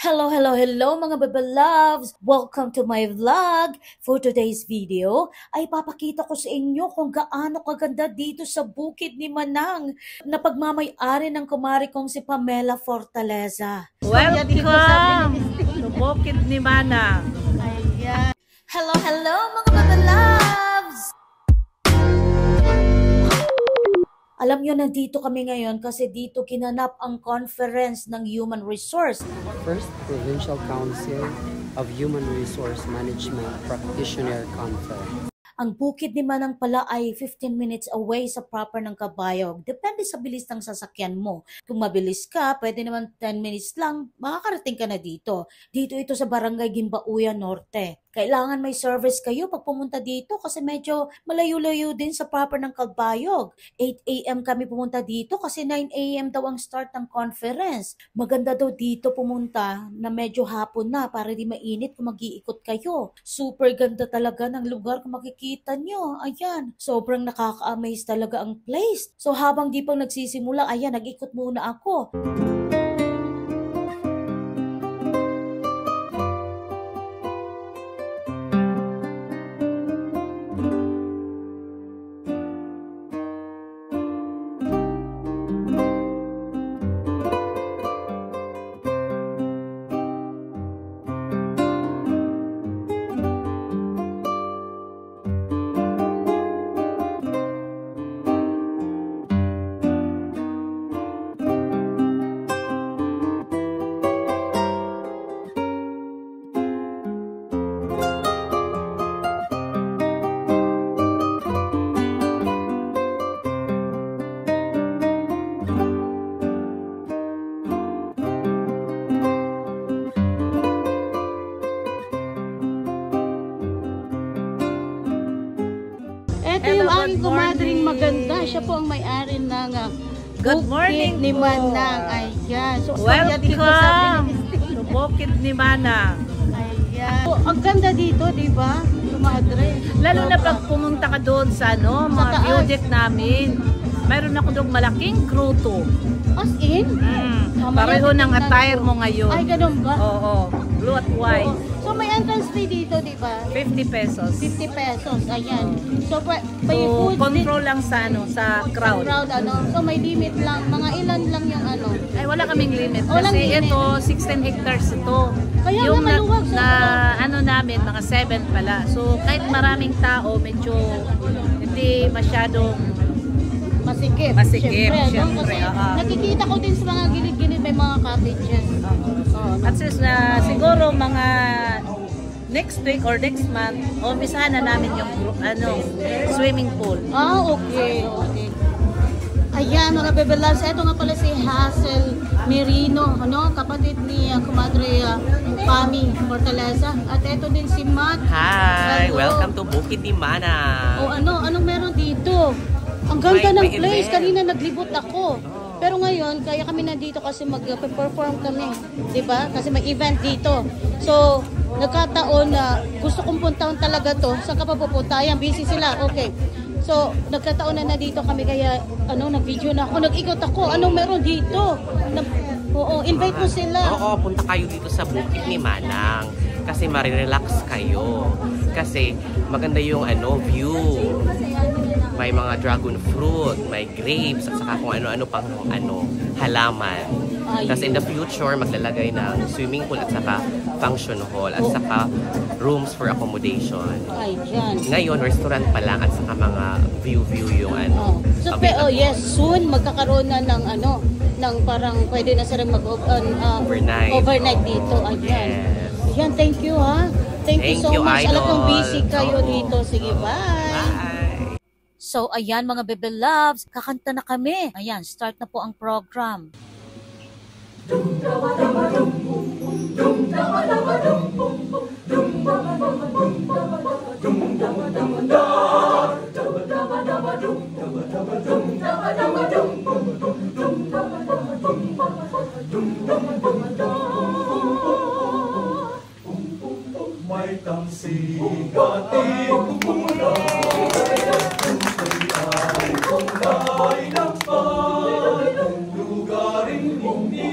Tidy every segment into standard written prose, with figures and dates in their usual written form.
Hello, hello, hello mga Bebe Loves! Welcome to my vlog! For today's video, ay papakita ko sa inyo kung gaano kaganda dito sa Bukid ni Manang na pagmamay-ari ng kumari kong si Pamela Fortaleza. Welcome to Bukid ni Manang! Hello, hello mga Bebe Loves! Alam nyo, nandito kami ngayon kasi dito kinanap ang conference ng Human Resource. First Provincial Council of Human Resource Management Practitioner Conference. Ang Bukid ni Manang pala ay 15 minutes away sa proper ng Kabayog. Depende sa bilis ng sasakyan mo. Kung mabilis ka, pwede naman 10 minutes lang, makakarating ka na dito. Dito ito sa Barangay Gimbauya Norte. Kailangan may service kayo pag pumunta dito kasi medyo malayo-layo din sa proper ng Kabayog. 8 a.m. kami pumunta dito kasi 9 a.m. daw ang start ng conference. Maganda daw dito pumunta na medyo hapon na para di mainit kung mag-iikot kayo. Super ganda talaga ng lugar kung makikita nyo. Ayan, sobrang nakaka-amaze talaga ang place. So habang di pang nagsisimula, ayan, nag-ikot muna ako. Ito yung aking kumadring maganda. Siya po ang may-ari ng Good morning ni po. Manang. Ayan. So, Welcome to Bukid ni Manang! Ayan. So, ang ganda dito, di ba? Kumadre. Lalo na pag pumunta ka doon sa mga taas. view deck namin. Mayroon ako doon malaking kruto. As in? Pareho ng attire mo ngayon. Ay, ganun ba? Oo, blue at white. Oo. So, may entrance fee dito, di ba? 50 pesos. 50 pesos. Ayan. So, may So, food control lang sa crowd. So, may limit lang. Mga ilan lang yung Ay, wala kaming limit. Walang Kasi limit. ito, 16 hectares ito. Kaya Yung nga maluwag. namin, mga 7 pala. So, kahit maraming tao, medyo hindi masyadong Masikip. Siyempre, Kasi nakikita ko din sa mga gilid-gilid may mga cottages. At siguro mga next week or next month, umpisahan na namin yung swimming pool. Okay. Ayan, mga Bebe Loves, ito nga pala si Hazel Merino, kapatid ni Kumadre Pami Fortaleza. At ito din si Matt. Hi! Hello. Welcome to Bukid ni Manang! Anong meron dito? Ang ganda ng May place. event. Kanina naglibot ako. Pero ngayon, kaya kami nandito kasi mag-perform kami. Diba? Kasi may event dito. So, nagkataon na gusto kong puntahan talaga to. Saan ka pa pupunta? Ayan, busy sila. Okay. So, nagkataon na dito kami kaya nag-video na ako. Nag-ikot ako. Anong meron dito? Invite mo sila. Oo, punta kayo dito sa Bukid ni Manang. Kasi marirelax kayo. Kasi maganda yung view. May mga dragon fruit, may grapes, at saka kung ano-ano pang halaman. Kasi in the future, maglalagay ng swimming pool at saka function hall at saka rooms for accommodation. Ay, dyan. Ngayon, restaurant pa lang at saka mga view yung So, available. yes, soon magkakaroon na ng parang pwede na silang overnight dito. Ayan. Yes. Ayan, thank you ha. Thank you so much. Idol. Alam kong busy kayo Oo. dito. Sige, bye. Bye! So ayan mga Bebe Loves, kakanta na kami. Ayan, start na po ang program. May tangsigating kumulay, ay kungay ng lugaring hindi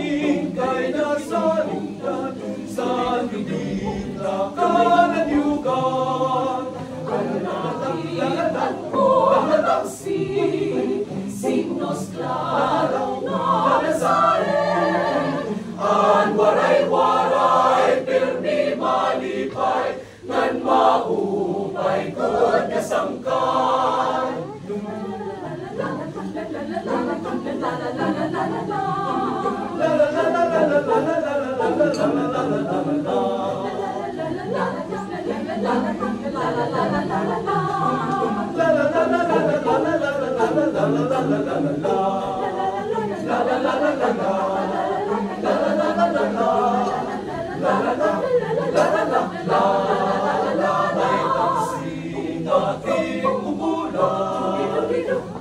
kay nasalundan. waray-waray, pirmi malipay, ngan maupay kod kasangkan.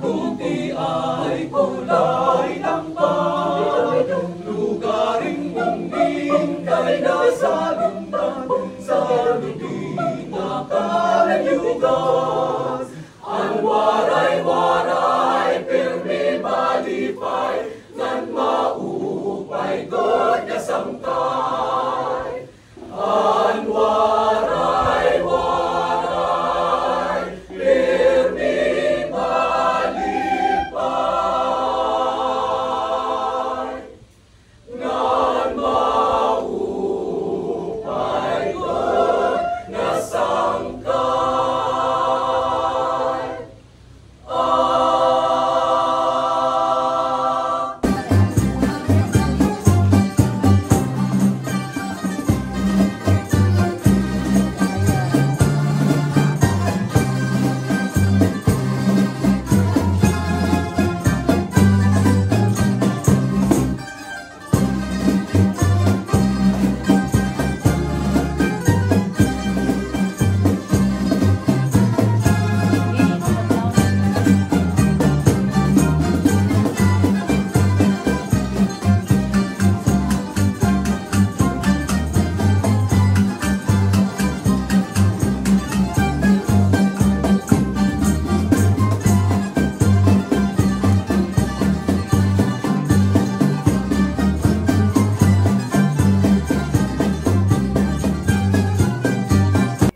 Buti ay kulay ng lugaring munging kay nasa lundan sa lubing na kalayugan. Ang waray-waray, pirmi malipay, ngan maupay god kasangkay. Ang waray-waray, pirmi malipay, ngan maupay god kasangkay.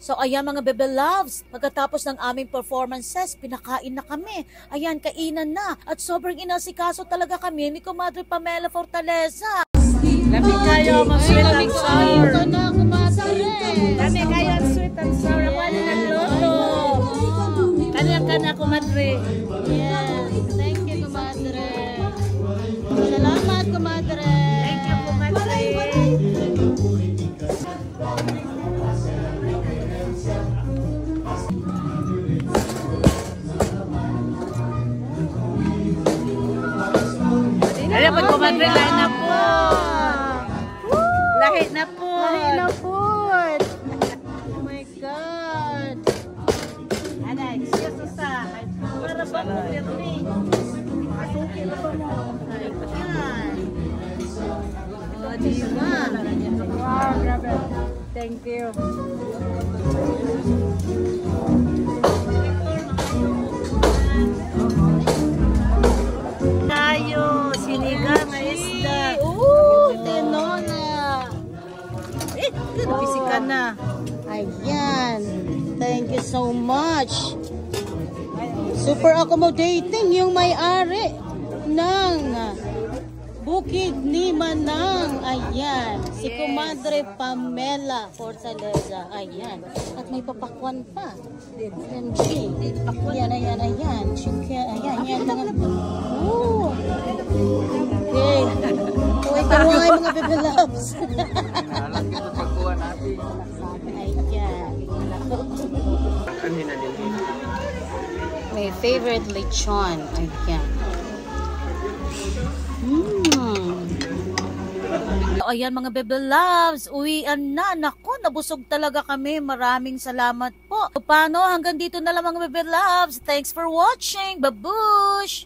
So ayan mga bebe loves, pagkatapos ng aming performances, pinakain na kami. Ayan, kainan na. At sobrang inasikaso talaga kami ni Comadre Pamela Fortaleza. Lamig kayo, mag-sweet and sour. Ito na, kumadre. Lamig kayo, sweet and sour. Ako ano nagluto. Kanya-kanya, kumadre. Yes, thank you, kumadre. Salamat, kumadre. Thank you, kumadre. Alam mo, kumadre, lahi na po. Lahi na po. Lahi na food. Oh my God. Anay, siya sa para ba mo pirmi? Asuki na ba mo? Ay, yan. O, diba? Wow, grabe. Thank you. Tayo, sinigang na isda. Tinola. Busy ka na. Ayan. Thank you so much. Super accommodating yung may-ari ng Bukid ni Manang. Ayan. Si Comadre Pamela Fortaleza. Ayan. At may papakwan pa. MG. Ayan, ayan, ayan. Chicken. Ayan, yan. Oh. Okay. Huwag karuhay mga bebe loves. Ayan. My favorite lechon. Ayan. Ayan mga bebe loves, uwian na. Naku, nabusog talaga kami. Maraming salamat po. Paano? Hanggang dito na lang mga bebe loves. Thanks for watching. Babush!